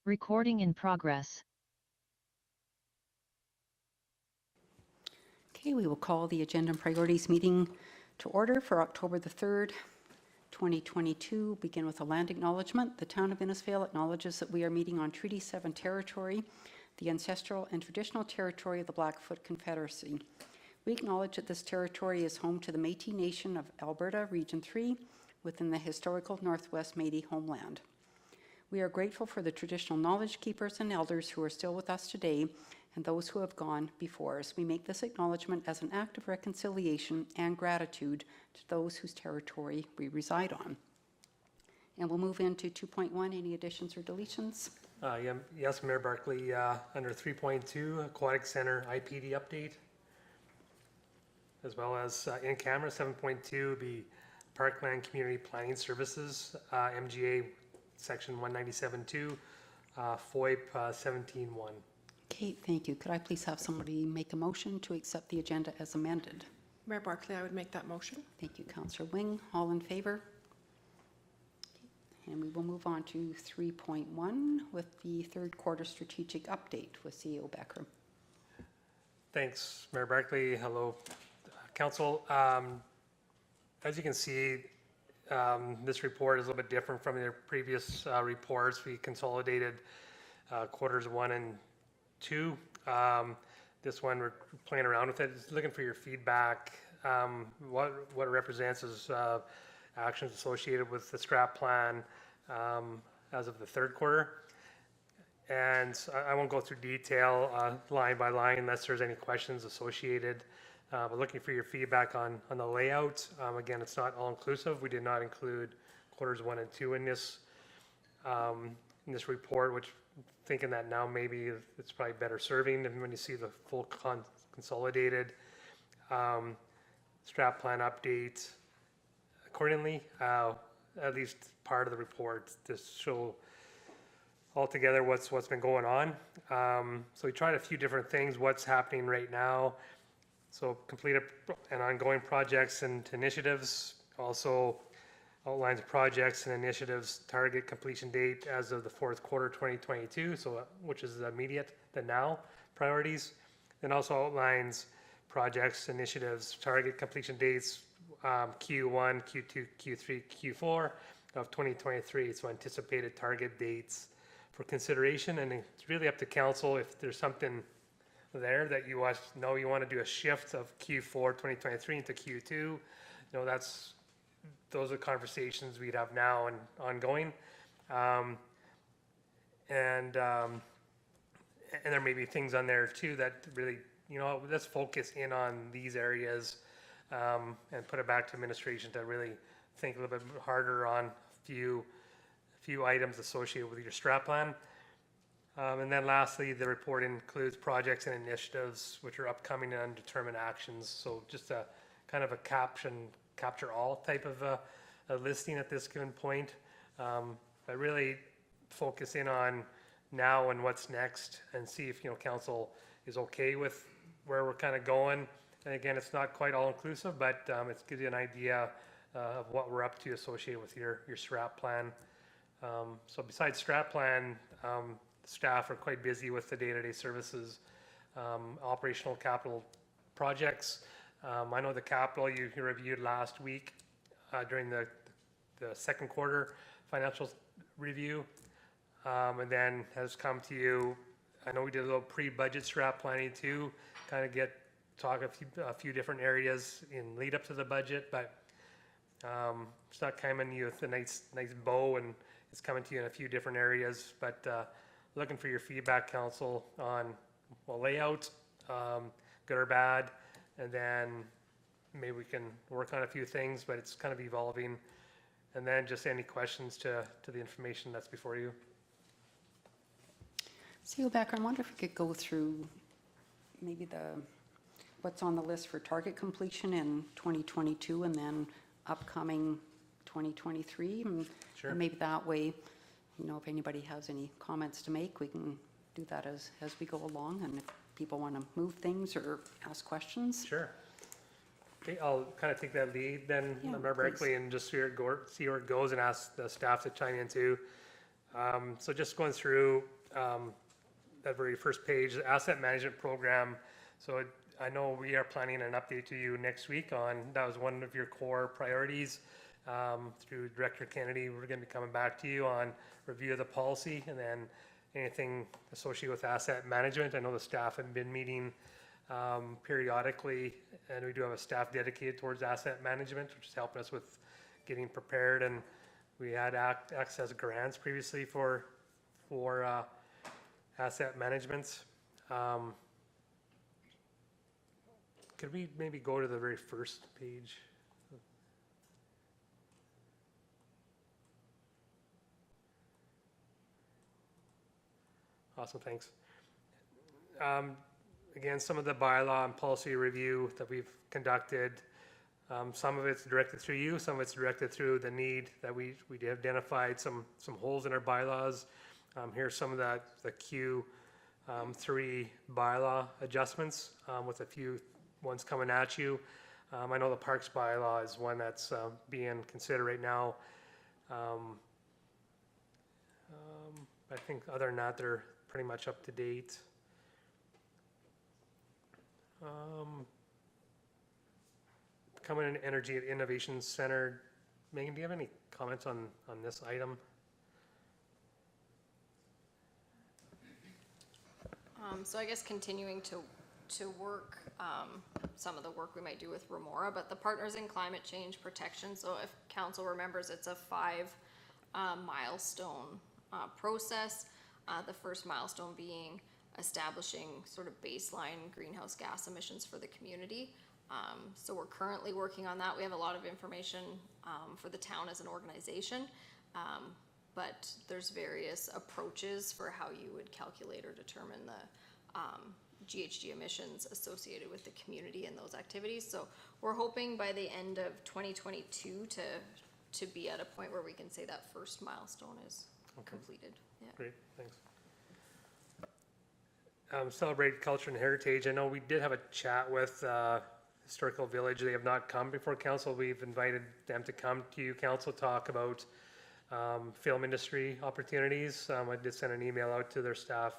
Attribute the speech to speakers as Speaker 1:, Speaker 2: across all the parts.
Speaker 1: Recording in progress.
Speaker 2: Okay, we will call the Agenda and Priorities meeting to order for October the 3rd, 2022. Begin with a land acknowledgement. The town of Innisfail acknowledges that we are meeting on Treaty 7 territory, the ancestral and traditional territory of the Blackfoot Confederacy. We acknowledge that this territory is home to the Métis Nation of Alberta, Region 3, within the historical Northwest Métis homeland. We are grateful for the traditional knowledge keepers and elders who are still with us today and those who have gone before us. We make this acknowledgement as an act of reconciliation and gratitude to those whose territory we reside on. And we'll move into 2.1. Any additions or deletions?
Speaker 3: Yes, Mayor Barkley, under 3.2, Aquatic Center IPD update, as well as in camera 7.2 be Parkland Community Planning Services, MGA section 197.2, FOIP 17.1.
Speaker 2: Okay, thank you. Could I please have somebody make a motion to accept the agenda as amended?
Speaker 4: Mayor Barkley, I would make that motion.
Speaker 2: Thank you, Councillor Wing. All in favor? And we will move on to 3.1 with the third quarter strategic update with CEO Becker.
Speaker 3: Thanks, Mayor Barkley. Hello, Council. As you can see, this report is a little bit different from the previous reports. We consolidated quarters 1 and 2. This one we're playing around with it. Just looking for your feedback. What it represents is actions associated with the strat plan as of the third quarter. And I won't go through detail line by line unless there's any questions associated. But looking for your feedback on the layout. Again, it's not all inclusive. We did not include quarters 1 and 2 in this report, which thinking that now maybe it's probably better serving when you see the full consolidated strat plan update accordingly. At least part of the report to show altogether what's been going on. So we tried a few different things. What's happening right now? So completed and ongoing projects and initiatives. Also outlines projects and initiatives target completion date as of the fourth quarter 2022, so which is the immediate, the now priorities. Then also outlines projects, initiatives, target completion dates Q1, Q2, Q3, Q4 of 2023. So anticipated target dates for consideration, and it's really up to council if there's something there that you know you want to do a shift of Q4 2023 into Q2. You know, those are conversations we'd have now and ongoing. And there may be things on there too that really, you know, let's focus in on these areas and put it back to administration to really think a little bit harder on a few items associated with your strat plan. And then lastly, the report includes projects and initiatives which are upcoming and undetermined actions. So just a kind of a capture all type of a listing at this given point. But really focus in on now and what's next and see if, you know, council is okay with where we're kind of going. And again, it's not quite all inclusive, but it gives you an idea of what we're up to associated with your strat plan. So besides strat plan, staff are quite busy with the day-to-day services, operational capital projects. I know the capital you reviewed last week during the second quarter financial review, and then has come to you. I know we did a little pre-budget strat planning too, kind of talk a few different areas in lead up to the budget, but it's not coming to you with a nice bow, and it's coming to you in a few different areas. But looking for your feedback, council, on layout, good or bad, and then maybe we can work on a few things, but it's kind of evolving. And then just any questions to the information that's before you.
Speaker 2: CEO Becker, I wonder if we could go through maybe what's on the list for target completion in 2022 and then upcoming 2023. And,
Speaker 3: Sure.
Speaker 2: And maybe that way, you know, if anybody has any comments to make, we can do that as we go along. And if people want to move things or ask questions.
Speaker 3: Sure. Okay, I'll kind of take that lead then,
Speaker 2: Yeah,
Speaker 3: Member Berkeley, and just see where it goes and ask the staff to chime in too. So just going through that very first page, the asset management program. So I know we are planning an update to you next week on, that was one of your core priorities. Through Director Kennedy, we're going to be coming back to you on review of the policy and then anything associated with asset management. I know the staff have been meeting periodically, and we do have a staff dedicated towards asset management, which is helping us with getting prepared. And we had access grants previously for asset management. Could we maybe go to the very first page? Awesome, thanks. Again, some of the bylaw and policy review that we've conducted, some of it's directed through you, some of it's directed through the need that we identified some holes in our bylaws. Here's some of the Q3 bylaw adjustments with a few ones coming at you. I know the parks bylaw is one that's being considered right now. I think other than that, they're pretty much up to date. Coming in Energy at Innovation Center. Megan, do you have any comments on this item?
Speaker 1: So I guess continuing to work some of the work we might do with Remora, but the Partners in Climate Change Protection. So if council remembers, it's a 5 milestone process. The first milestone being establishing sort of baseline greenhouse gas emissions for the community. So we're currently working on that. We have a lot of information for the town as an organization, but there's various approaches for how you would calculate or determine the GHG emissions associated with the community and those activities. So we're hoping by the end of 2022 to be at a point where we can say that first milestone is completed. Yeah.
Speaker 3: Great, thanks. Celebrate Culture and Heritage. I know we did have a chat with Historical Village. They have not come before council. We've invited them to come to you, council, talk about film industry opportunities. I did send an email out to their staff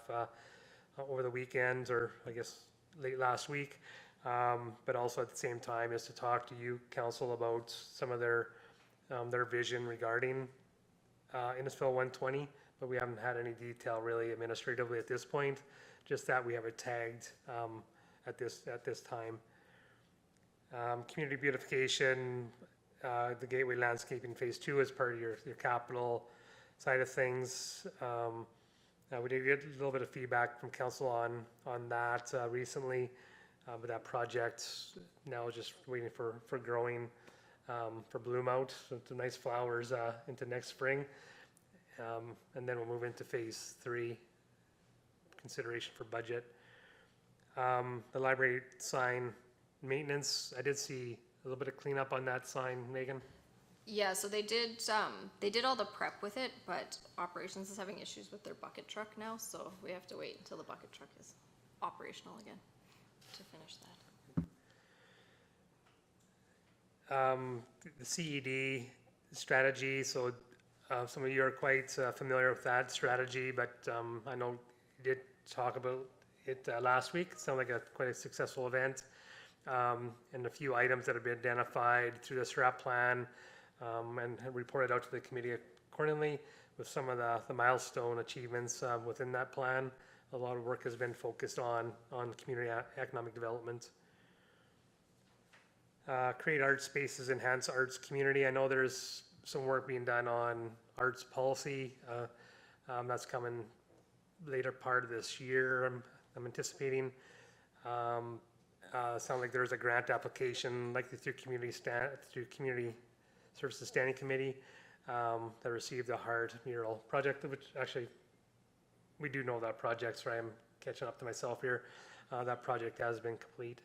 Speaker 3: over the weekend, or I guess late last week, but also at the same time is to talk to you, council, about some of their vision regarding Innisfil 120, but we haven't had any detail really administratively at this point, just that we have it tagged at this time. Community beautification, the Gateway Landscaping Phase 2 is part of your capital side of things. We did get a little bit of feedback from council on that recently, but that project now is just waiting for growing, for bloom out, some nice flowers into next spring. And then we'll move into Phase 3, consideration for budget. The library sign maintenance, I did see a little bit of cleanup on that sign, Megan.
Speaker 1: Yeah, so they did all the prep with it, but operations is having issues with their bucket truck now, so we have to wait until the bucket truck is operational again to finish that.
Speaker 3: The CED strategy, so some of you are quite familiar with that strategy, but I know you did talk about it last week. It sounded like quite a successful event, and a few items that have been identified through the SRAP plan and reported out to the committee accordingly with some of the milestone achievements within that plan. A lot of work has been focused on community economic development. Create art spaces, enhance arts community. I know there's some work being done on arts policy. That's coming later part of this year, I'm anticipating. Sounds like there's a grant application, likely through Community Services Standing Committee, that received the Heart mural project, which actually we do know that project. Sorry, I'm catching up to myself here. That project has been complete.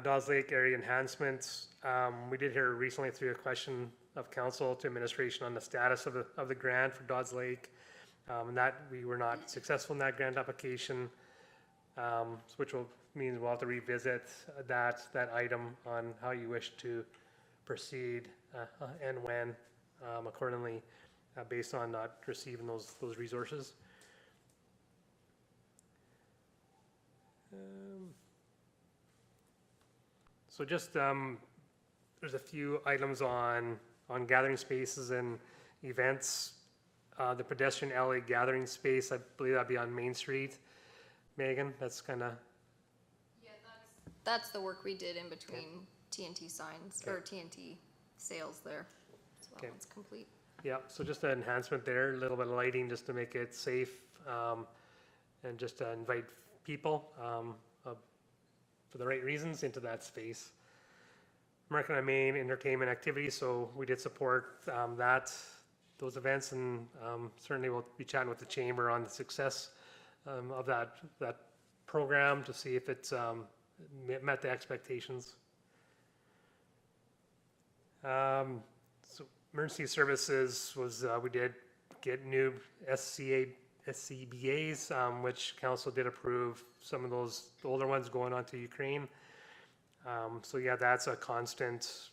Speaker 3: Dawes Lake area enhancements. We did hear recently through a question of council to administration on the status of the grant for Dawes Lake, and that we were not successful in that grant application, which means we'll have to revisit that item on how you wish to proceed and when accordingly. based on not receiving those resources. So just, there's a few items on gathering spaces and events. The pedestrian alley gathering space, I believe that'd be on Main Street. Megan, that's kind of,
Speaker 1: Yeah, that's the work we did in between TNT signs, or
Speaker 3: Okay.
Speaker 1: TNT sales there. So
Speaker 3: Okay.
Speaker 1: that one's complete.
Speaker 3: yeah, so just an enhancement there, a little bit of lighting just to make it safe, and just to invite people, for the right reasons into that space. American on Main entertainment activities, so we did support, those events, and, certainly we'll be chatting with the chamber on the success, of that program to see if it's, met the expectations. So emergency services was, we did get new SCBA's, which council did approve some of those older ones going on to Ukraine. So yeah, that's a constant,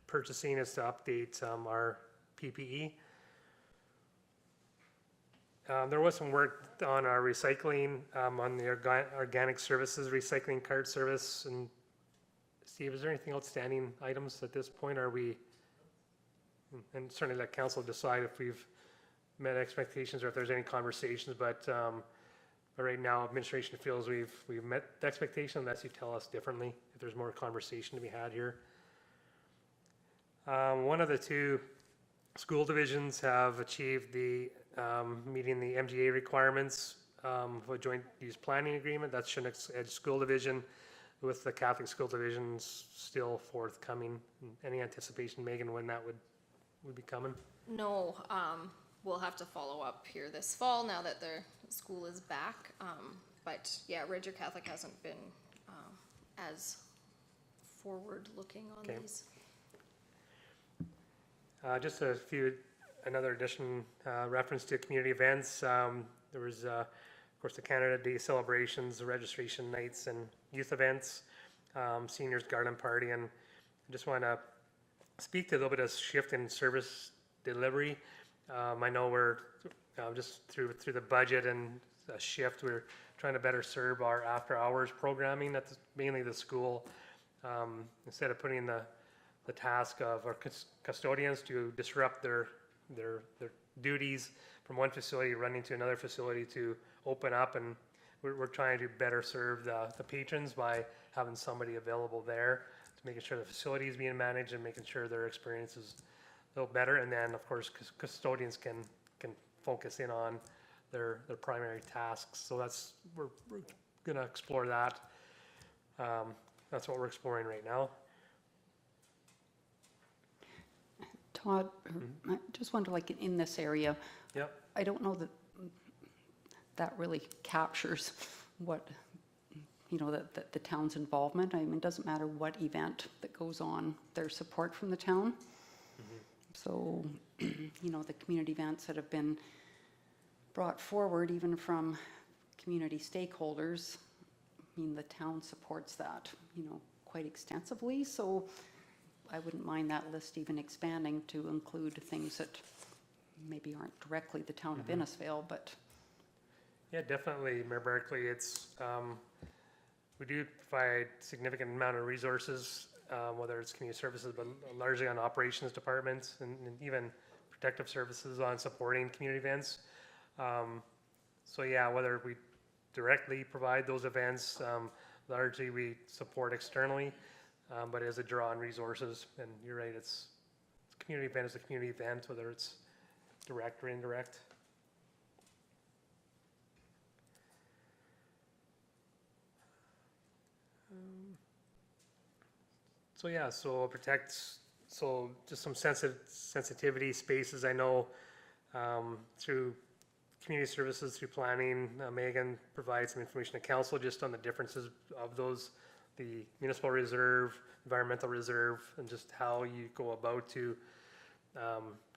Speaker 3: purchasing is to update, our PPE. There was some work on our recycling, on the organic services recycling cart service. And Steve, is there anything outstanding items at this point? Are we, and certainly let council decide if we've met expectations or if there's any conversations, but right now administration feels we've met the expectation unless you tell us differently, if there's more conversation to be had here. One of the two school divisions have achieved the meeting the MGA requirements for a joint use planning agreement. That's Chinook Edge School Division, with the Catholic School Divisions still forthcoming. Any anticipation, Megan, when that would be coming?
Speaker 1: No, we'll have to follow up here this fall now that the school is back. But yeah, Red Deer Catholic hasn't been as forward-looking on
Speaker 3: Okay.
Speaker 1: these.
Speaker 3: Just another addition, reference to community events. There was, of course, the Canada Day celebrations, the registration nights and youth events, seniors garden party, and I just want to speak to a little bit of shift in service delivery. I know we're just through the budget and a shift, we're trying to better serve our after-hours programming at mainly the school. Instead of putting the task of our custodians to disrupt their duties from one facility running to another facility to open up, and we're trying to better serve the patrons by having somebody available there to making sure the facility is being managed and making sure their experience is a little better. And then of course custodians can focus in on their primary tasks. So we're gonna explore that. That's what we're exploring right now.
Speaker 2: Todd, I just wonder, like in this area,
Speaker 3: Yep.
Speaker 2: I don't know that really captures what, the town's involvement. I mean, it doesn't matter what event that goes on, there's support from the town. So, the community events that have been brought forward, even from community stakeholders, I mean, the town supports that, quite extensively. So I wouldn't mind that list even expanding to include things that maybe aren't directly the town of Innisfail, but
Speaker 3: Yeah, definitely, Mayor Barkley. It's, we do provide significant amount of resources, whether it's community services, but largely on operations departments and even protective services on supporting community events. So yeah, whether we directly provide those events, largely we support externally, but as a draw on resources. And you're right, it's community event is a community event, whether it's direct or indirect. So yeah, so just some sensitivity spaces. I know through community services, through planning, Megan provides some information to council just on the differences of those, the municipal reserve, environmental reserve, and just how you go about to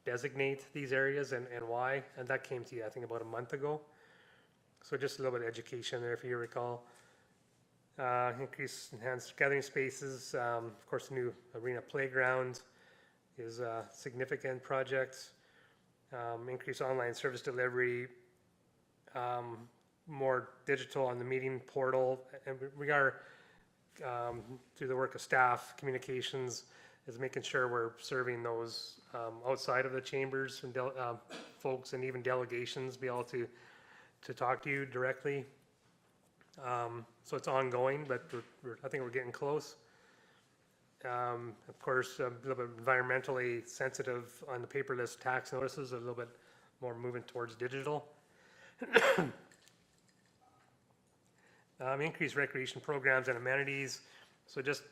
Speaker 3: designate these areas and why. And that came to you, I think, about a month ago. So just a little bit of education there, if you recall. Enhanced gathering spaces, of course, the new arena playground is a significant project. increase online service delivery, more digital on the meeting portal, and we are, through the work of staff, communications, is making sure we're serving those outside of the chambers and folks and even delegations be able to talk to you directly. So it's ongoing, but I think we're getting close. Of course, a little bit environmentally sensitive on the paperless tax notices, a little bit more moving towards digital. Increased recreation programs and amenities. So just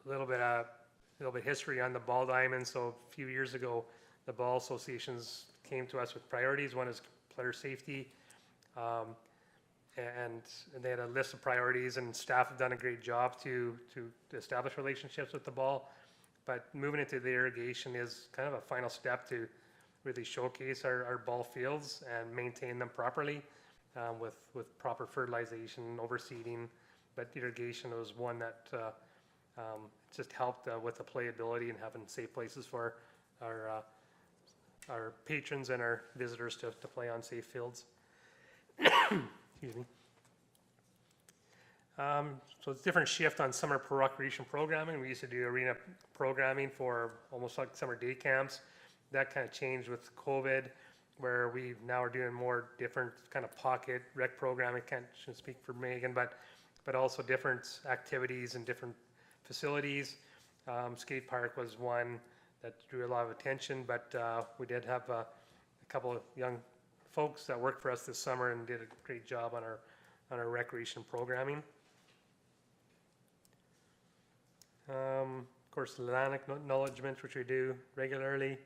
Speaker 3: a little bit history on the ball diamond. So a few years ago, the ball associations came to us with priorities. One is player safety, and they had a list of priorities, and staff have done a great job to establish relationships with the ball. But moving into the irrigation is kind of a final step to really showcase our ball fields and maintain them properly, with proper fertilization, overseeding. But irrigation was one that just helped with the playability and having safe places for our patrons and our visitors to play on safe fields. Excuse me. So it's a different shift on summer recreation programming. We used to do arena programming for almost like summer day camps. That kind of changed with COVID, where we now are doing more different kind of pocket rec programming. Shouldn't speak for Megan, but also different activities and different facilities. Skate park was one that drew a lot of attention, but we did have a couple of young folks that worked for us this summer and did a great job on our recreation programming. Of course, land acknowledgement, which we do regularly.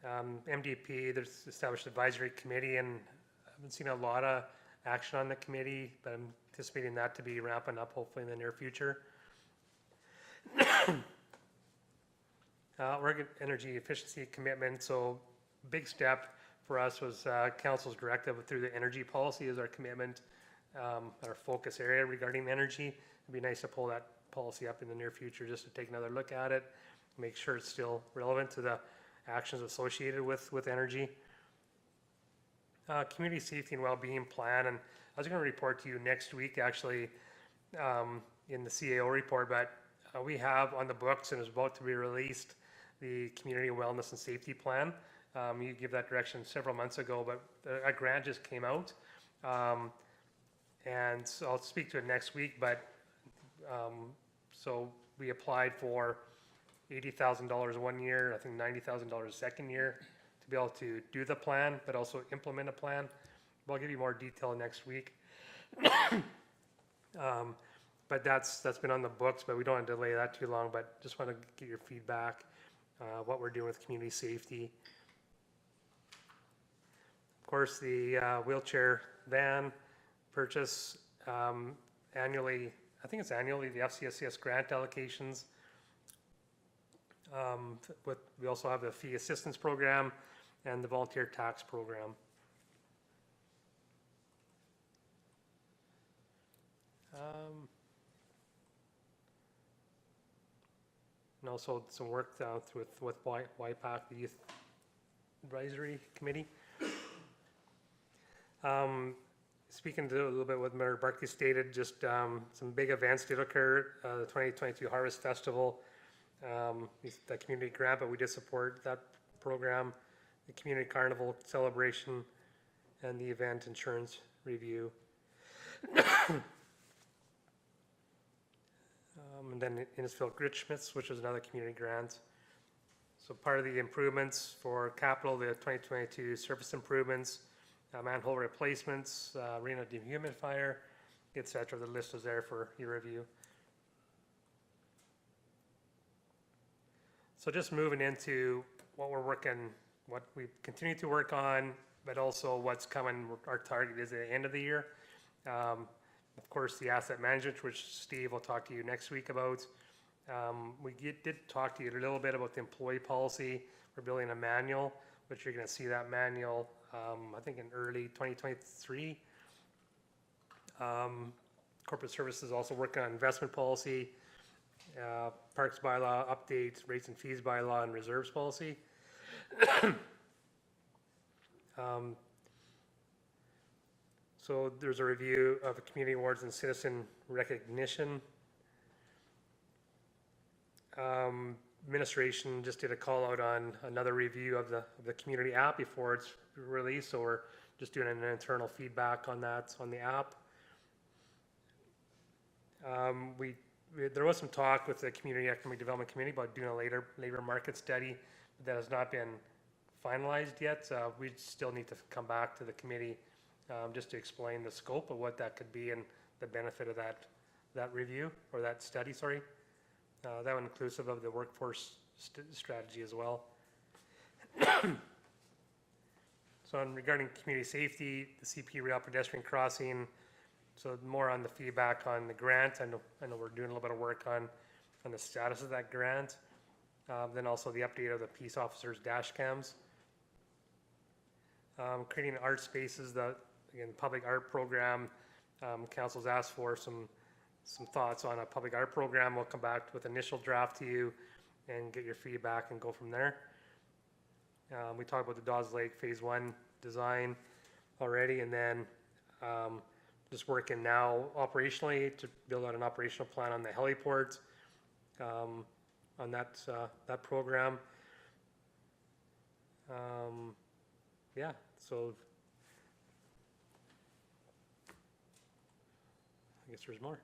Speaker 3: MDP, there's established advisory committee, and I haven't seen a lot of action on the committee, but I'm anticipating that to be ramping up hopefully in the near future. Oregon energy efficiency commitment. So big step for us was council's directive through the energy policy is our commitment, our focus area regarding energy. It'd be nice to pull that policy up in the near future just to take another look at it, make sure it's still relevant to the actions associated with energy. Community safety and well-being plan, and I was going to report to you next week actually in the CAO report, but we have on the books and is about to be released the community wellness and safety plan. You gave that direction several months ago, but a grant just came out, and so I'll speak to it next week. But so we applied for $80,000 one year, I think $90,000 second year, to be able to do the plan, but also implement a plan. But I'll give you more detail next week. But that's been on the books, but we don't want to delay that too long. But just want to get your feedback, what we're doing with community safety. Of course, the wheelchair van purchase annually. I think it's annually, the FCSCS grant allocations. We also have the fee assistance program and the volunteer tax program. And also some work with YPAC, the Youth Advisory Committee. Speaking to a little bit what Mayor Barkley stated, just some big events did occur. The 2022 Harvest Festival, the community grant, but we did support that program, the community carnival celebration, and the event insurance review. And then Innisfil Gritschmitz, which was another community grant. So part of the improvements for capital, the 2022 surface improvements, manhole replacements, arena dehumidifier, etc. The list is there for your review. So just moving into what we continue to work on, but also what's coming. Our target is at the end of the year. Of course, the asset management, which Steve will talk to you next week about. We did talk to you a little bit about the employee policy. We're building a manual, which you're going to see that manual, I think in early 2023. Corporate services also working on investment policy, parks bylaw updates, rates and fees bylaw, and reserves policy. So there's a review of the community awards and citizen recognition. Administration just did a call out on another review of the community app before it's released, so we're just doing an internal feedback on that on the app. There was some talk with the Community Economic Development Committee about doing a labor market study, but that has not been finalized yet. We still need to come back to the committee just to explain the scope of what that could be and the benefit of that review, or that study, sorry. That one inclusive of the workforce strategy as well. So regarding community safety, the CP rail pedestrian crossing, so more on the feedback on the grant. I know we're doing a little bit of work on the status of that grant. Then also the update of the peace officers dash cams. Creating art spaces, the public art program. Council's asked for some thoughts on a public art program. We'll come back with initial draft to you and get your feedback and go from there. We talked about the Dawes Lake Phase 1 design already, and then just working now operationally to build out an operational plan on the heliport on that program. Yeah, so I guess there's more.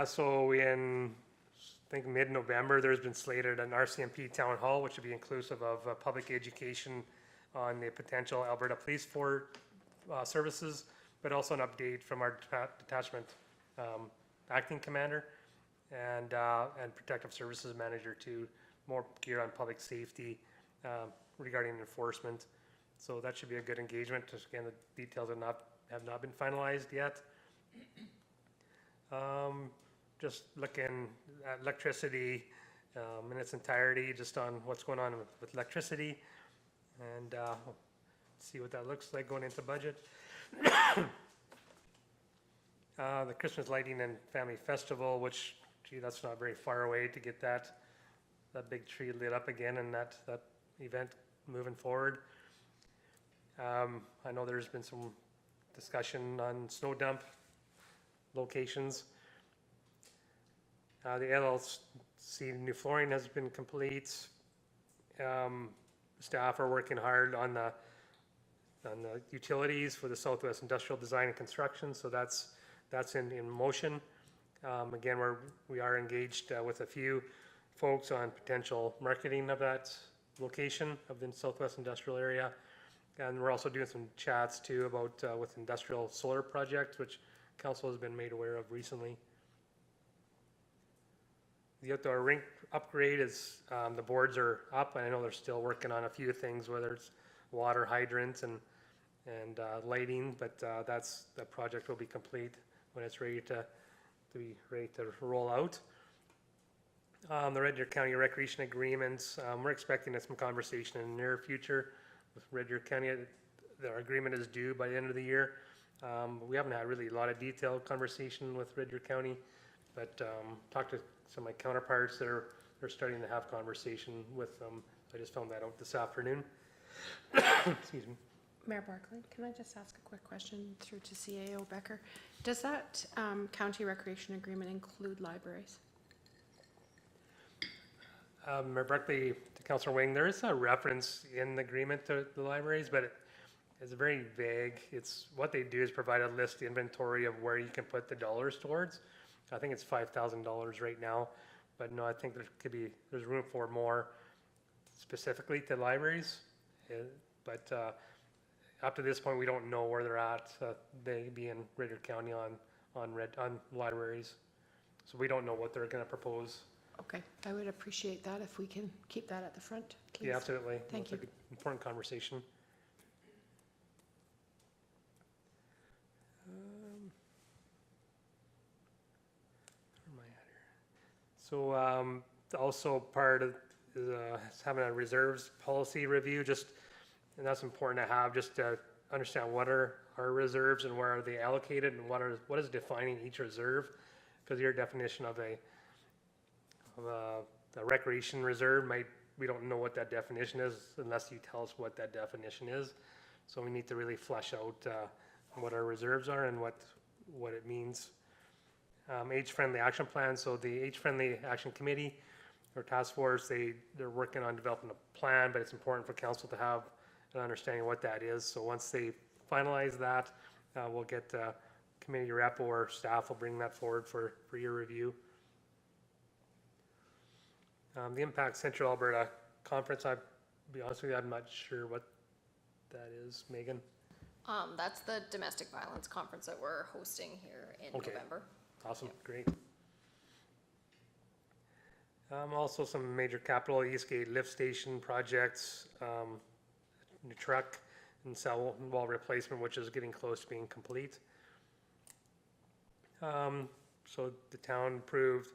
Speaker 3: So in, I think, mid-November, there's been slated an RCMP town hall, which would be inclusive of public education on the potential Alberta Police Force services, but also an update from our detachment acting commander and protective services manager to more gear on public safety regarding enforcement. So that should be a good engagement. Just again, the details have not been finalized yet. Just looking at electricity in its entirety, just on what's going on with electricity, and see what that looks like going into budget. The Christmas Lighting and Family Festival, which, gee, that's not very far away to get that big tree lit up again and that event moving forward. I know there's been some discussion on snow dump locations. The LLC new flooring has been complete. Staff are working hard on the utilities for the Southwest Industrial Design and Construction, so that's in motion. Again, we are engaged with a few folks on potential marketing of that location of the Southwest Industrial area, and we're also doing some chats too about with industrial solar projects, which council has been made aware of recently. The outdoor rink upgrade is, the boards are up, and I know they're still working on a few things, whether it's water hydrants and lighting, but the project will be complete when it's ready to roll out. The Red Deer County Recreation Agreements, we're expecting some conversation in the near future with Red Deer County. Their agreement is due by the end of the year. We haven't had really a lot of detailed conversation with Red Deer County, but talked to some of my counterparts that they're starting to have conversation with them. I just found that out this afternoon. Excuse me.
Speaker 4: Mayor Barclay, can I just ask a quick question through to CAO Becker? Does that county recreation agreement include libraries?
Speaker 3: Mayor Barclay, to Councillor Wing, there is a reference in the agreement to the libraries, but it's very vague. It's what they do is provide a list inventory of where you can put the dollars towards. I think it's $5,000 right now, but no, I think there's room for more specifically to libraries. But up to this point, we don't know where they're at. They be in Red Deer County on libraries, so we don't know what they're going to propose.
Speaker 4: Okay, I would appreciate that if we can keep that at the front, please.
Speaker 3: Yeah, absolutely.
Speaker 4: Thank you.
Speaker 3: It's an important conversation. Where am I at here? So also part of is having a reserves policy review, and that's important to have just to understand what are our reserves and where are they allocated and what is defining each reserve? Because your definition of a recreation reserve we don't know what that definition is unless you tell us what that definition is. So we need to really flesh out what our reserves are and what it means. Age-friendly action plan. So the age-friendly action committee or task force, they're working on developing a plan, but it's important for council to have an understanding of what that is. So once they finalize that, we'll get committee rep or staff will bring that forward for your review. The Impact Central Alberta Conference, I'll be honest with you, I'm not sure what that is. Megan?
Speaker 1: That's the domestic violence conference that we're hosting here in
Speaker 3: Okay.
Speaker 1: November.
Speaker 3: Awesome, great. Also some major capital, Eastgate lift station projects, new truck and cell wall replacement, which is getting close to being complete. So the town approved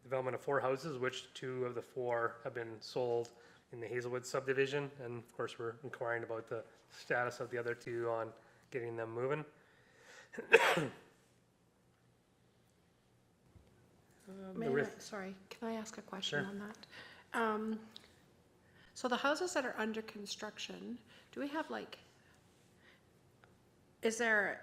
Speaker 3: development of 4 houses, which 2 of the 4 have been sold in the Hazelwood subdivision. And of course, we're inquiring about the status of the other 2 on getting them moving.
Speaker 4: Sorry, can I ask a question
Speaker 3: Sure.
Speaker 4: on that? So the houses that are under construction, do we have like, is there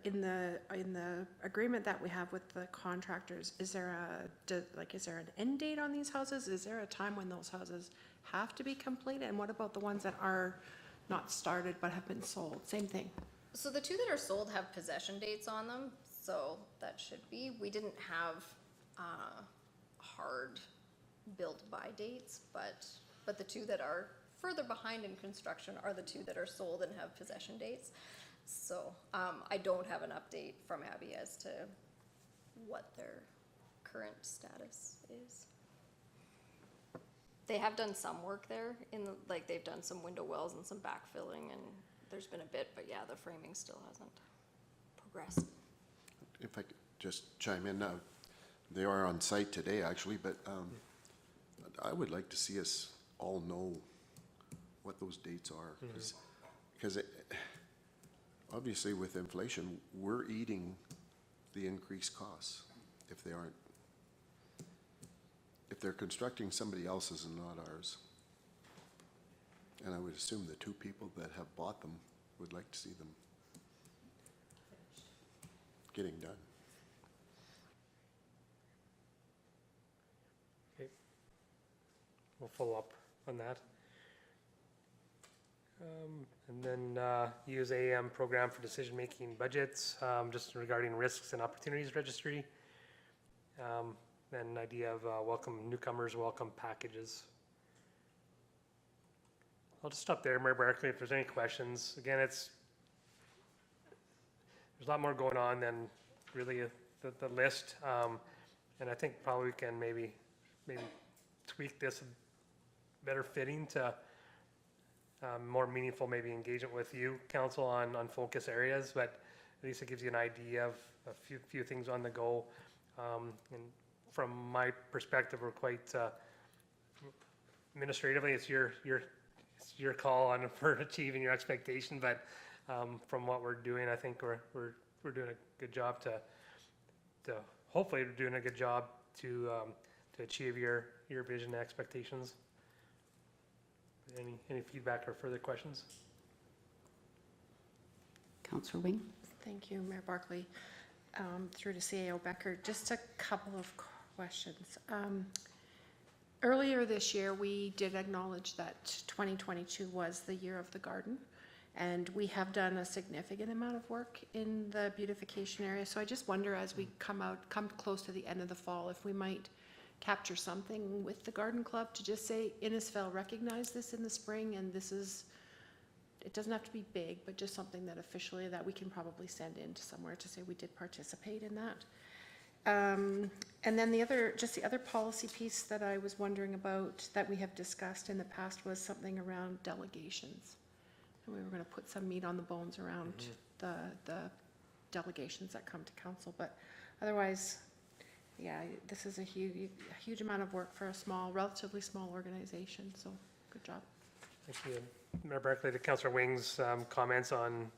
Speaker 4: in the agreement that we have with the contractors, is there an end date on these houses? Is there a time when those houses have to be completed? And what about the ones that are not started but have been sold? Same thing.
Speaker 1: So the 2 that are sold have possession dates on them, so that should be. We didn't have hard build-by dates, but the 2 that are further behind in construction are the 2 that are sold and have possession dates. So I don't have an update from Abby as to what their current status is. They have done some work there they've done some window wells and some backfilling, and there's been a bit, but yeah, the framing still hasn't progressed.
Speaker 5: If I could just chime in now, they are on site today actually, but I would like to see us all know what those dates are, because obviously with inflation, we're eating the increased costs if they're constructing somebody else's and not ours. And I would assume the 2 people that have bought them would like to see them getting done.
Speaker 3: Okay. We'll follow up on that. And then use AM program for decision-making budgets, just regarding risks and opportunities registry. Then idea of welcome newcomers, welcome packages. I'll just stop there, Mayor Barkley, if there's any questions. Again, there's a lot more going on than really the list. And I think probably we can maybe tweak this better fitting to more meaningful maybe engagement with you, council, on focus areas, but at least it gives you an idea of a few things on the go. And from my perspective, we're quite administratively, it's your call on for achieving your expectation, but from what we're doing, I think we're doing a good job to hopefully we're doing a good job to achieve your vision and expectations. Any feedback or further questions?
Speaker 2: Councillor Wing?
Speaker 4: Thank you, Mayor Barkley. Through to CAO Becker, just a couple of questions. Earlier this year, we did acknowledge that 2022 was the year of the garden, and we have done a significant amount of work in the beautification area. So I just wonder, as we come close to the end of the fall, if we might capture something with the garden club to just say Innisfil recognized this in the spring, and this is, it doesn't have to be big, but just something that officially that we can probably send in to somewhere to say we did participate in that. And then the other policy piece that I was wondering about that we have discussed in the past was something around delegations. And we were going to put some meat on the bones around the delegations that come to council, but otherwise, yeah, this is a huge amount of work for a relatively small organization, so good job.
Speaker 3: Thank you. Mayor Barkley, to Councillor Wing's comments on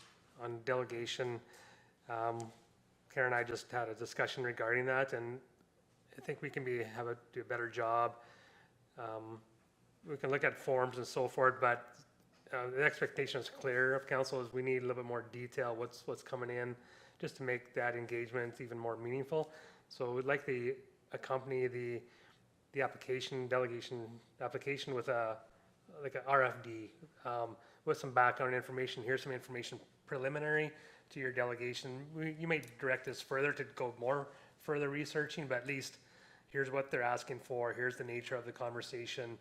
Speaker 3: delegation. Karen and I just had a discussion regarding that, and I think we can do a better job. We can look at forms and so forth, but the expectation is clear of council is we need a little bit more detail, what's coming in, just to make that engagement even more meaningful. So we'd like to accompany the delegation application with like a RFD, with some background information. Here's some information preliminary to your delegation. You may direct us further to go more further researching, but at least here's what they're asking for. Here's the nature of the conversation.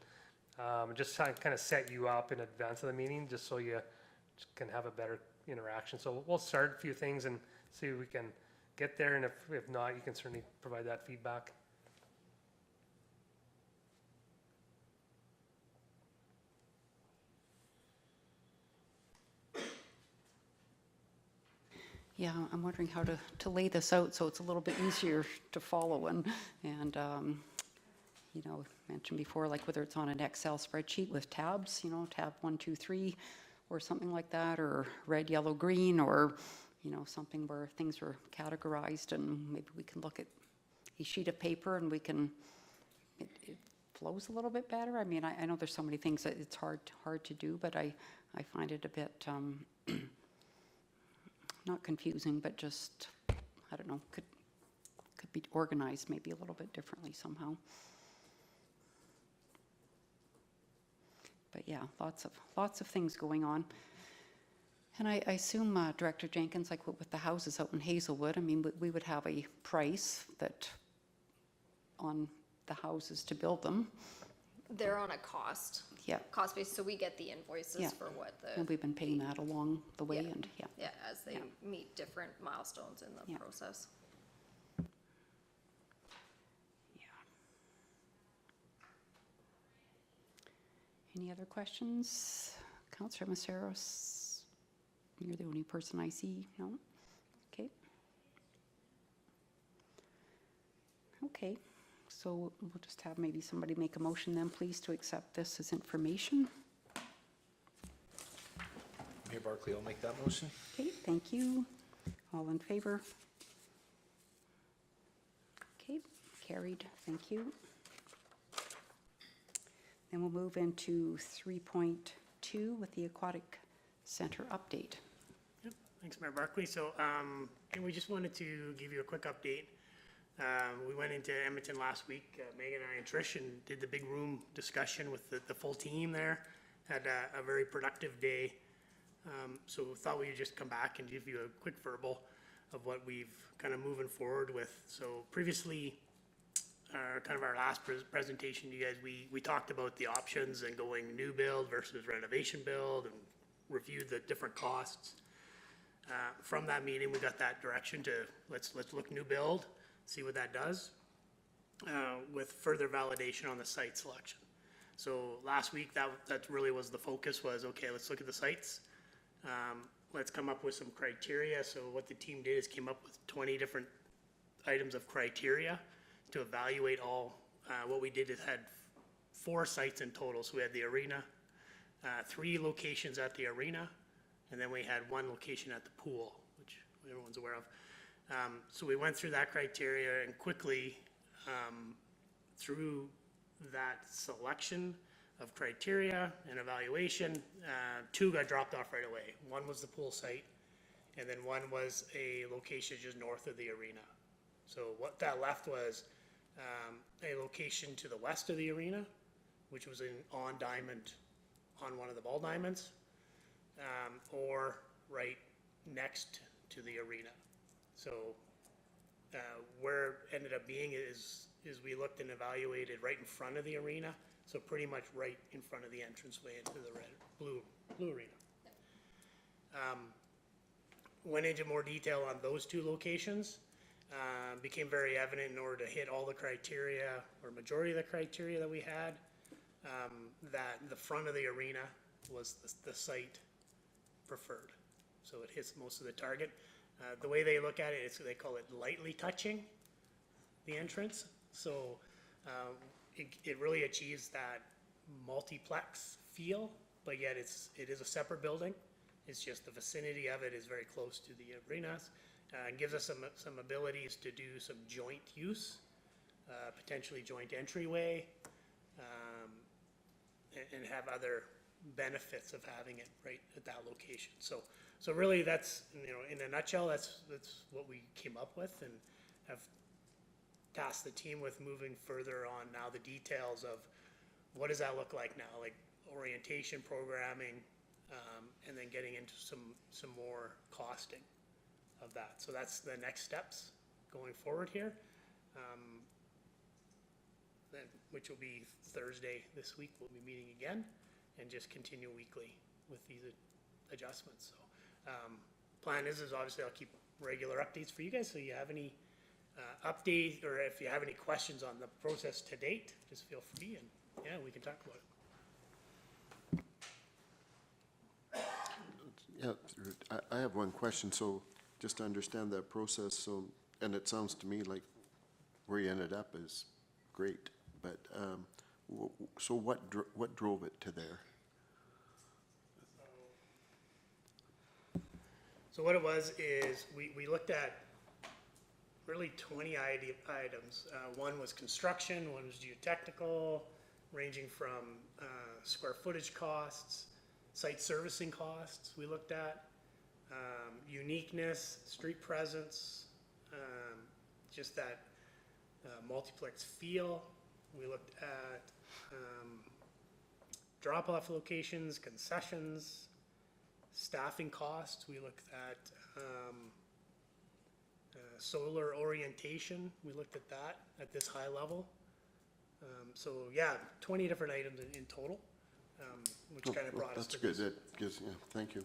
Speaker 3: Just kind of set you up in advance of the meeting, just so you can have a better interaction. So we'll start a few things and see if we can get there, and if not, you can certainly provide that feedback.
Speaker 2: Yeah, I'm wondering how to lay this out so it's a little bit easier to follow and you know, mentioned before, like whether it's on an Excel spreadsheet with tabs, you know, tab 1, 2, 3, or something like that, or red, yellow, green, or, you know, something where things are categorized, and maybe we can look at a sheet of paper and we can, it flows a little bit better. I mean, I know there's so many things that it's hard to do, but I find it a bit, not confusing, but just, I don't know, could be organized maybe a little bit differently somehow. But yeah, lots of things going on. And I assume, Director Jenkins, like with the houses out in Hazelwood, I mean, we would have a price that on the houses to build them.
Speaker 1: They're on a cost base, so we get the invoices
Speaker 2: Yeah.
Speaker 1: for what the.
Speaker 2: And we've been paying that along the way,
Speaker 1: Yeah.
Speaker 2: and yeah.
Speaker 1: Yeah, as they meet different milestones in the
Speaker 2: Yeah.
Speaker 1: process.
Speaker 2: Yeah. Any other questions? Councillor Maceros, you're the only person I see, no? Okay. Okay, so we'll just have maybe somebody make a motion then, please, to accept this as information.
Speaker 6: Mayor Barkley, I'll make that motion.
Speaker 2: Okay, thank you. All in favor? Okay, carried, thank you. Then we'll move into 3.2 with the Aquatic Center update.
Speaker 7: Yep, thanks, Mayor Barkley. So, and we just wanted to give you a quick update. We went into Edmonton last week, Megan and I and Trish, and did the big room discussion with the full team there. Had a very productive day. So we thought we'd just come back and give you a quick verbal of what we've kind of moving forward with. So previously, our last presentation, you guys, we talked about the options and going new build versus renovation build and reviewed the different costs. From that meeting, we got that direction to let's look new build, see what that does, with further validation on the site selection. So last week, that really was the focus, was, okay, let's look at the sites. Let's come up with some criteria. So what the team did is came up with 20 different items of criteria to evaluate all. What we did is had 4 sites in total. So we had the arena, 3 locations at the arena, and then we had 1 location at the pool, which everyone's aware of. So we went through that criteria, and quickly, through that selection of criteria and evaluation, 2 got dropped off right away. 1 was the pool site, and then 1 was a location just north of the arena. So what that left was a location to the west of the arena, which was on diamond, on one of the ball diamonds, or right next to the arena. So where it ended up being is we looked and evaluated right in front of the arena, so pretty much right in front of the entranceway into the blue arena. Went into more detail on those 2 locations. Became very evident in order to hit all the criteria, or majority of the criteria that we had, that the front of the arena was the site preferred. So it hits most of the target. The way they look at it is they call it lightly touching the entrance. So it really achieves that multiplex feel but yet it is a separate building. It's just the vicinity of it is very close to the arenas. It gives us some abilities to do some joint use, potentially joint entryway, and have other benefits of having it right at that location. So really that's, in a nutshell, that's what we came up with, and have tasked the team with moving further on now the details of what does that look like now, like orientation programming, and then getting into some more costing of that. So that's the next steps going forward here. Then, which will be Thursday this week, we'll be meeting again and just continue weekly with these adjustments. So plan is obviously I'll keep regular updates for you guys. So you have any updates, or if you have any questions on the process to date, just feel free, and yeah, we can talk about it.
Speaker 5: Yeah, I have one question. So just to understand that process, so, and it sounds to me like where you ended up is great, but so what drove it to there?
Speaker 7: So what it was is we looked at really 20 items. One was construction, one was geotechnical, ranging from square footage costs, site servicing costs we looked at, uniqueness, street presence, just that multiplex feel. We looked at drop-off locations, concessions, staffing costs. We looked at solar orientation. We looked at that at this high level. So yeah, 20 different items in total, which kind of brought us to this.
Speaker 5: That's good. That gives, yeah, thank you.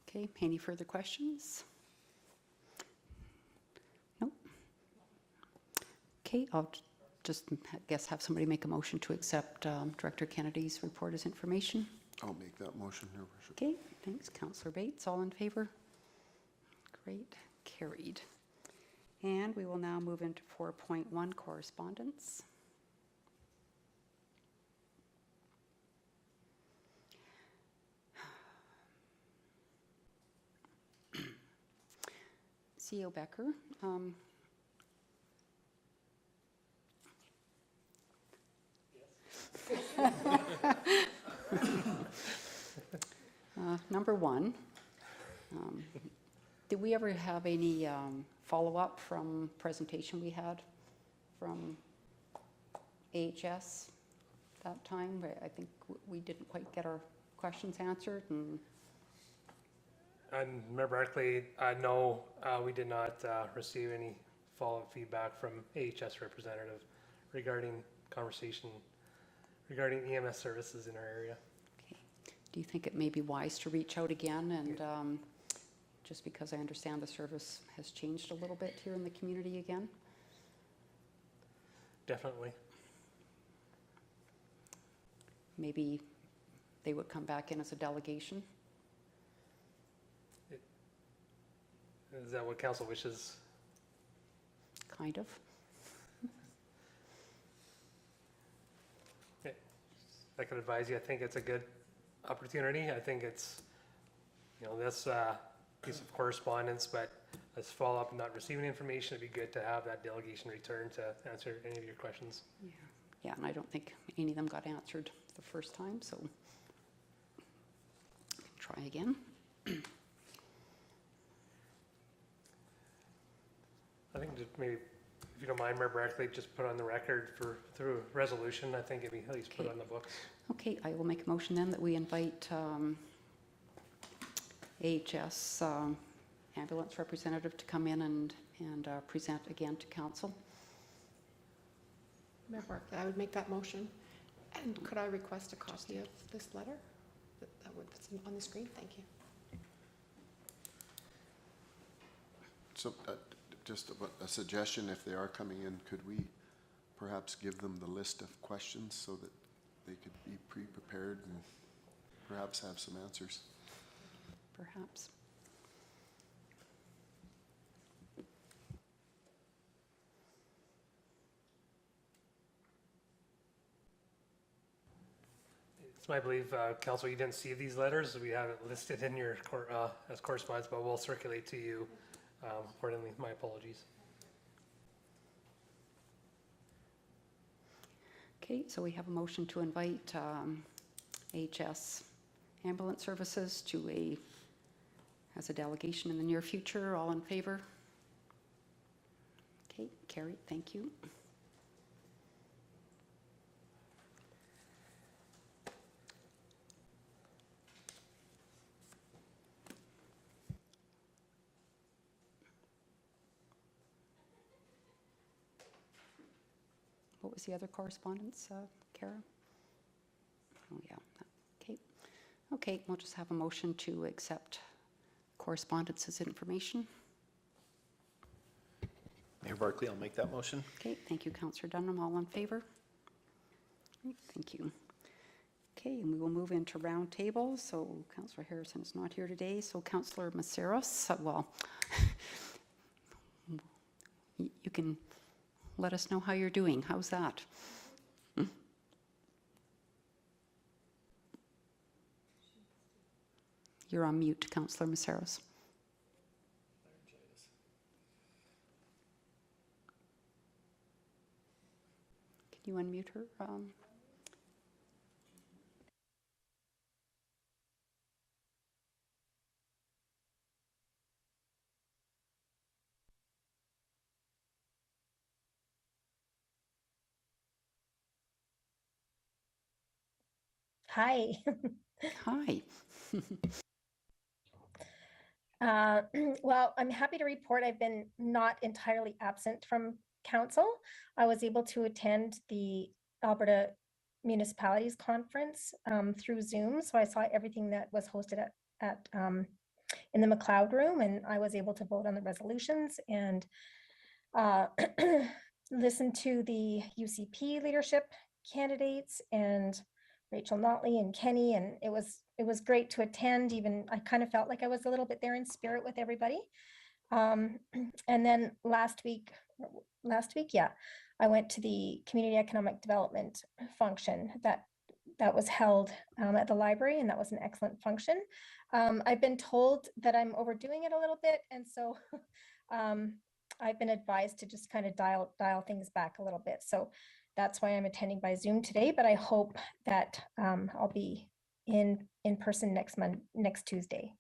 Speaker 2: Okay, any further questions? Nope. Okay, I'll just, I guess, have somebody make a motion to accept Director Kennedy's report as information.
Speaker 5: I'll make that motion, Your Worship.
Speaker 2: Okay, thanks. Councillor Bates, all in favor? Great, carried. And we will now move into 4.1 correspondence. CEO Becker, number one, did we ever have any follow-up from presentation we had from AHS that time? I think we didn't quite get our questions answered, and
Speaker 3: And Mayor Barkley, no, we did not receive any follow-up feedback from AHS representative regarding conversation regarding EMS services in our area.
Speaker 2: okay. Do you think it may be wise to reach out again, and just because I understand the service has changed a little bit here in the community again?
Speaker 3: Definitely.
Speaker 2: Maybe they would come back in as a delegation?
Speaker 3: Is that what council wishes?
Speaker 2: Kind of.
Speaker 3: I could advise you, I think it's a good opportunity. I think it's, this piece of correspondence, but let's follow up and not receiving information. It'd be good to have that delegation return to answer any of your questions.
Speaker 2: Yeah. Yeah, and I don't think any of them got answered the first time, so try again.
Speaker 3: I think just maybe, if you don't mind, Mayor Barkley, just put on the record through resolution. I think it'd be at least put
Speaker 2: Okay.
Speaker 3: on the books.
Speaker 2: Okay, I will make a motion then that we invite AHS ambulance representative to come in and present again to council.
Speaker 4: Mayor Barkley, I would make that motion. And could I request a copy of this letter that's on the screen? Thank you.
Speaker 5: So just a suggestion, if they are coming in, could we perhaps give them the list of questions so that they could be pre-prepared and perhaps have some answers?
Speaker 2: Perhaps.
Speaker 3: it's my belief, Council, you didn't see these letters. We have it listed in your as correspondence, but we'll circulate to you accordingly. My apologies.
Speaker 2: Okay, so we have a motion to invite HS Ambulance Services to as a delegation in the near future. All in favor? Okay, carried. Thank you. What was the other correspondence, Kara? Oh, yeah. Okay. Okay, we'll just have a motion to accept correspondence as information.
Speaker 6: Mayor Barkley, I'll make that motion.
Speaker 2: Okay, thank you, Councillor Dunham. All in favor? Great, thank you. Okay, and we will move into roundtable. So Councillor Harrison is not here today. So Councillor Maceros, well, you can let us know how you're doing. How's that? You're on mute, Councillor Maceros. Can you unmute her?
Speaker 8: Hi.
Speaker 2: Hi.
Speaker 8: Uh, well, I'm happy to report I've been not entirely absent from council. I was able to attend the Alberta Municipalities Conference through Zoom. So I saw everything that was hosted at in the McLeod Room, and I was able to vote on the resolutions and listen to the UCP leadership candidates and Rachel Notley and Kenny, and it was great to attend. Even I kind of felt like I was a little bit there in spirit with everybody. And then last week, yeah, I went to the community economic development function that was held at the library, and that was an excellent function. I've been told that I'm overdoing it a little bit, and so I've been advised to just kind of dial things back a little bit. So that's why I'm attending by Zoom today, but I hope that I'll be in person next Tuesday.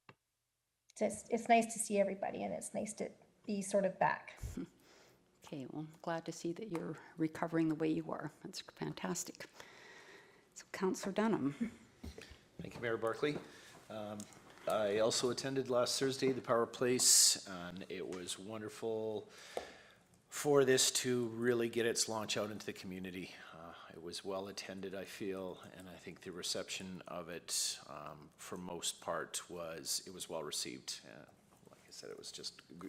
Speaker 8: It's nice to see everybody, and it's nice to be sort of back.
Speaker 2: Okay, well, glad to see that you're recovering the way you are. That's fantastic. So, Councillor Dunham.
Speaker 6: Thank you, Mayor Barkley. I also attended last Thursday, the Power Place, and it was wonderful for this to really get its launch out into the community. It was well attended, I feel, and I think the reception of it, for most part, was well received. Like I said,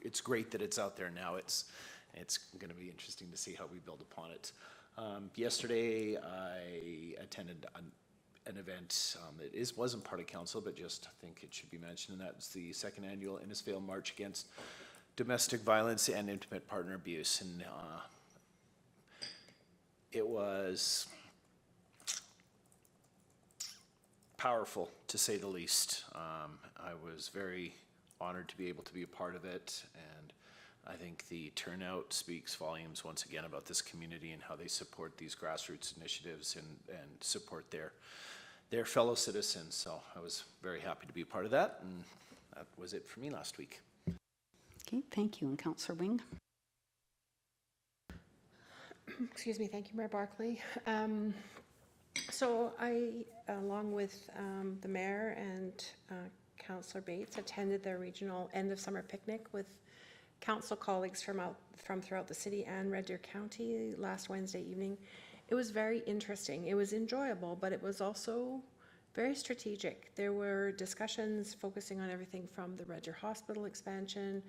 Speaker 6: it's great that it's out there now. It's going to be interesting to see how we build upon it. Yesterday, I attended an event that wasn't part of council, but just I think it should be mentioned, and that was the second annual Innisfail March Against Domestic Violence and Intimate Partner Abuse, and it was powerful, to say the least. I was very honored to be able to be a part of it, and I think the turnout speaks volumes once again about this community and how they support these grassroots initiatives and support their fellow citizens. So I was very happy to be a part of that, and that was it for me last week.
Speaker 2: Okay, thank you. And Councillor Wing.
Speaker 4: Excuse me, thank you, Mayor Barkley. So I, along with the mayor and Councillor Bates, attended their regional end of summer picnic with council colleagues from throughout the city and Red Deer County last Wednesday evening. It was very interesting. It was enjoyable, but it was also very strategic. There were discussions focusing on everything from the Red Deer Hospital expansion,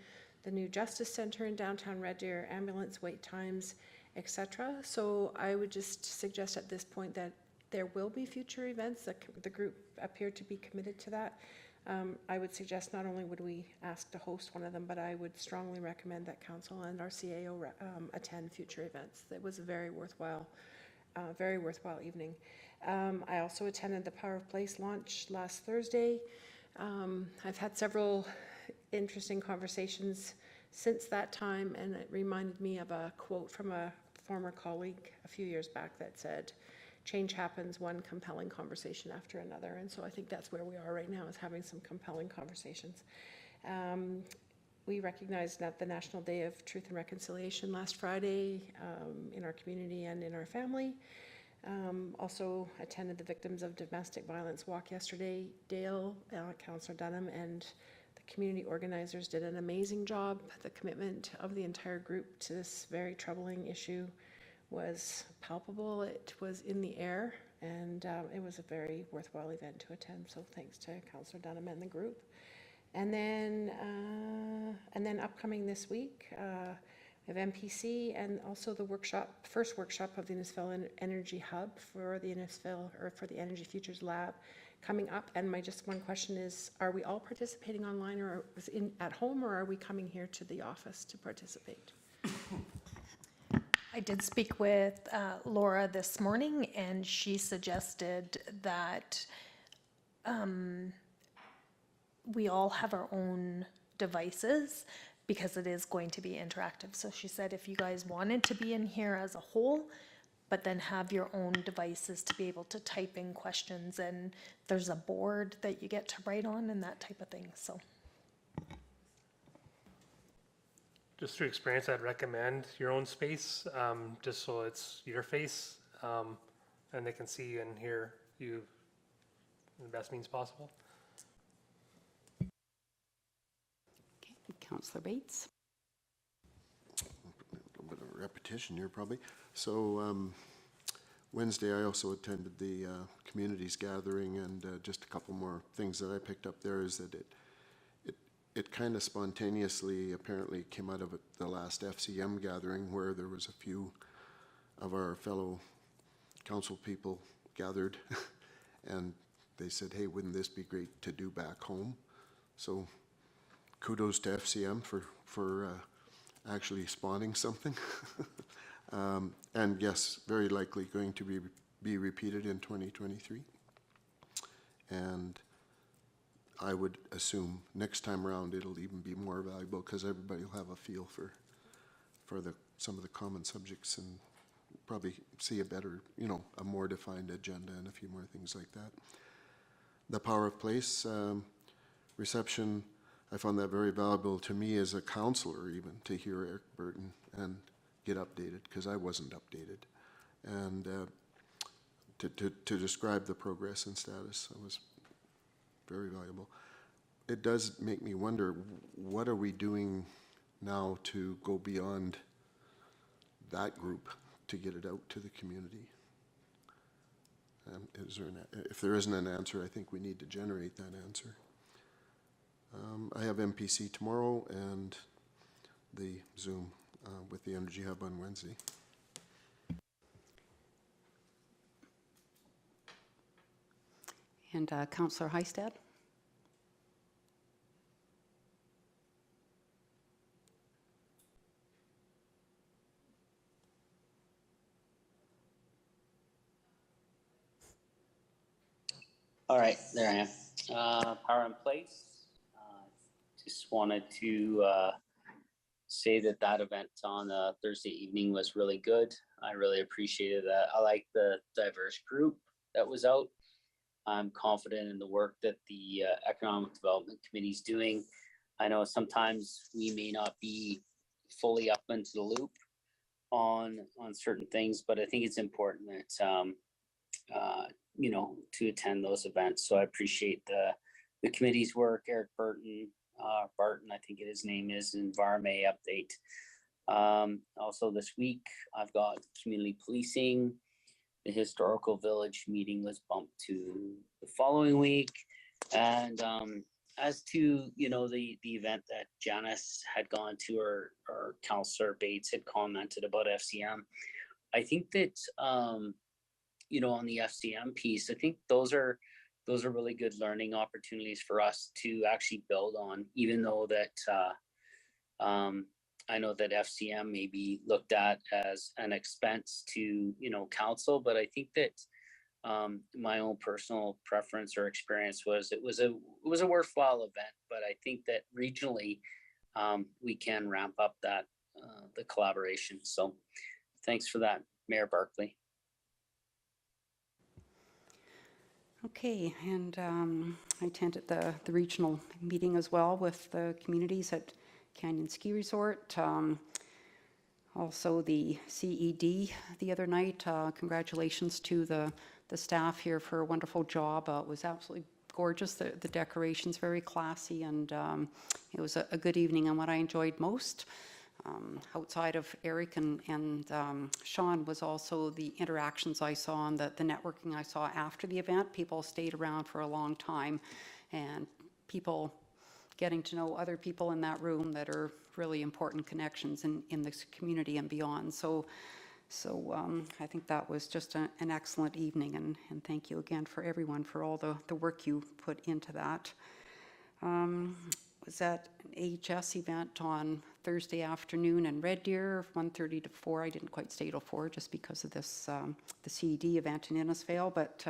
Speaker 4: the new Justice Center in downtown Red Deer, ambulance wait times, etc. So I would just suggest at this point that there will be future events. The group appeared to be committed to that. I would suggest not only would we ask to host one of them, but I would strongly recommend that council and our CAO attend future events. It was a very worthwhile very worthwhile evening. I also attended the Power of Place launch last Thursday. I've had several interesting conversations since that time, and it reminded me of a quote from a former colleague a few years back that said, change happens one compelling conversation after another. And so I think that's where we are right now, is having some compelling conversations. We recognized that the National Day of Truth and Reconciliation last Friday in our community and in our family. Also attended the Victims of Domestic Violence walk yesterday. Dale, Councillor Dunham, and the community organizers did an amazing job. The commitment of the entire group to this very troubling issue was palpable. It was in the air, and it was a very worthwhile event to attend. So thanks to Councillor Dunham and the group. And then upcoming this week, we have MPC and also the first workshop of the Innisfil Energy Hub for the for the Energy Futures Lab coming up. And my just one question is, are we all participating online or at home, or are we coming here to the office to participate?
Speaker 9: I did speak with Laura this morning, and she suggested that we all have our own devices because it is going to be interactive. So she said if you guys wanted to be in here as a whole, but then have your own devices to be able to type in questions, and there's a board that you get to write on and that type of thing. So
Speaker 3: Just through experience, I'd recommend your own space, just so it's your face, and they can see and hear you in the best means possible.
Speaker 2: Okay, Councillor Bates.
Speaker 5: A little bit of a repetition here probably. So Wednesday I also attended the communities gathering, and just a couple more things that I picked up there is that it kind of spontaneously apparently came out of the last FCM gathering, where there was a few of our fellow council people gathered and they said, hey, wouldn't this be great to do back home? So kudos to FCM for actually spawning something. And yes, very likely going to be repeated in 2023. And I would assume next time around it'll even be more valuable, because everybody will have a feel for some of the common subjects, and probably see a better, a more defined agenda and a few more things like that. The Power of Place reception, I found that very valuable to me as a councillor, even to hear Eric Burton and get updated, because I wasn't updated, and to describe the progress and status. That was very valuable. It does make me wonder, what are we doing now to go beyond that group to get it out to the community? If there isn't an answer, I think we need to generate that answer. I have MPC tomorrow and the Zoom with the Energy Hub on Wednesday.
Speaker 2: And Councillor Hystad.
Speaker 10: All right, there I am. Power in Place. Just wanted to say that event on Thursday evening was really good. I really appreciated that. I like the diverse group that was out. I'm confident in the work that the Economic Development Committee is doing. I know sometimes we may not be fully up into the loop on certain things, but I think it's important that to attend those events. So I appreciate the committee's work. Eric Burton, Barton, I think his name is, Environment update. Also this week, I've got community policing. The historical village meeting was bumped to the following week. And as to, the event that Janice had gone to, or Councillor Bates had commented about FCM, I think that, on the FCM piece, I think those are really good learning opportunities for us to actually build on, even though that I know that FCM may be looked at as an expense to, council, but I think that my own personal preference or experience was it was a worthwhile event, but I think that regionally we can ramp up that the collaboration. So thanks for that, Mayor Barkley.
Speaker 2: Okay, and I attended the regional meeting as well with the communities at Canyon Ski Resort. Also the CED the other night. Congratulations to the staff here for a wonderful job. It was absolutely gorgeous. The decorations very classy, and it was a good evening. And what I enjoyed most, outside of Eric and Sean, was also the interactions I saw and the networking I saw after the event. People stayed around for a long time, and people getting to know other people in that room that are really important connections in this community and beyond. So I think that was just an excellent evening, and thank you again for everyone for all the work you put into that. Was at an AHS event on Thursday afternoon in Red Deer, 1:30 to 4. I didn't quite stay till 4 just because of this, the CED event in Innisfail, but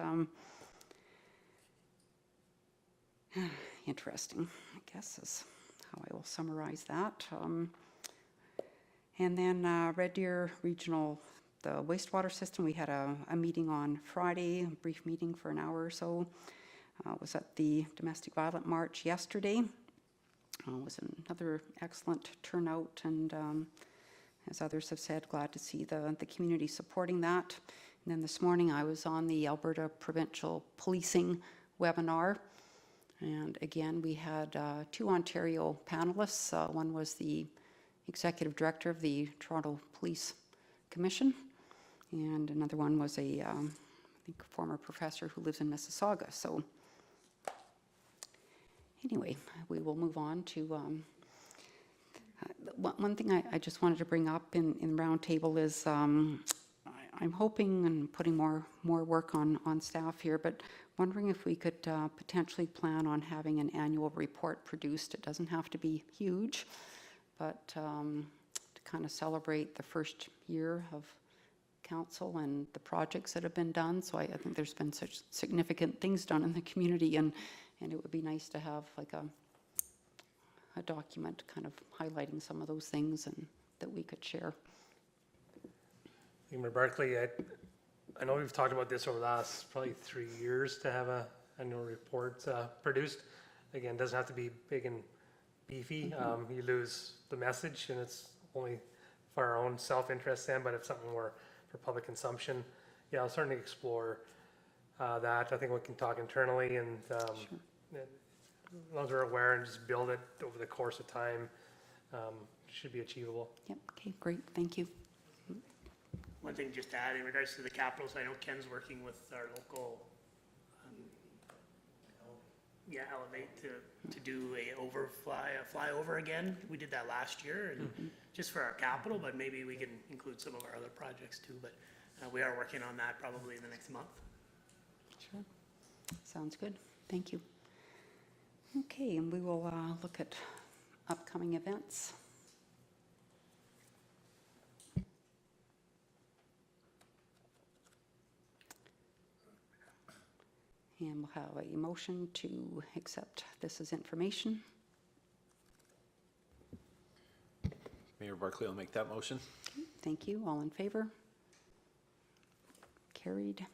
Speaker 2: interesting, I guess, is how I will summarize that. And then Red Deer Regional, the wastewater system, we had a meeting on Friday, a brief meeting for an hour or so. Was at the Domestic Violence March yesterday. Was another excellent turnout, and as others have said, glad to see the community supporting that. And then this morning I was on the Alberta Provincial Policing webinar, and again we had 2 Ontario panelists. One was the Executive Director of the Toronto Police Commission, and another one was I think a former professor who lives in Mississauga. So anyway, we will move on to one thing I just wanted to bring up in roundtable is I'm hoping and putting more work on staff here, but wondering if we could potentially plan on having an annual report produced. It doesn't have to be huge, but to kind of celebrate the first year of council and the projects that have been done. So I think there's been such significant things done in the community, and it would be nice to have like a document kind of highlighting some of those things and that we could share.
Speaker 3: Mayor Barkley, I know we've talked about this over the last probably 3 years to have a annual report produced. Again, it doesn't have to be big and beefy. You lose the message, and it's only for our own self-interest then, but if something were for public consumption, yeah, I'll certainly explore that. I think we can talk internally, and as long as we're aware and just build it over the course of time, should be achievable.
Speaker 2: Yep, okay, great, thank you.
Speaker 7: One thing just to add in regards to the capitals, I know Ken's working with our local, Elevate to do a flyover again. We did that last year, and just for our capital, but maybe we can include some of our other projects too. But we are working on that probably in the next month.
Speaker 2: Sure, sounds good, thank you. Okay, and we will look at upcoming events. And we'll have a motion to accept this as information.
Speaker 6: Mayor Barkley will make that motion.
Speaker 2: Thank you. All in favor? Carried.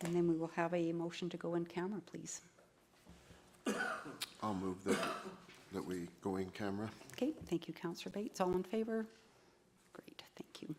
Speaker 2: And then we will have a motion to go in camera, please.
Speaker 5: I'll move that we go in camera.
Speaker 2: Okay, thank you, Councillor Bates. All in favor? Great, thank you.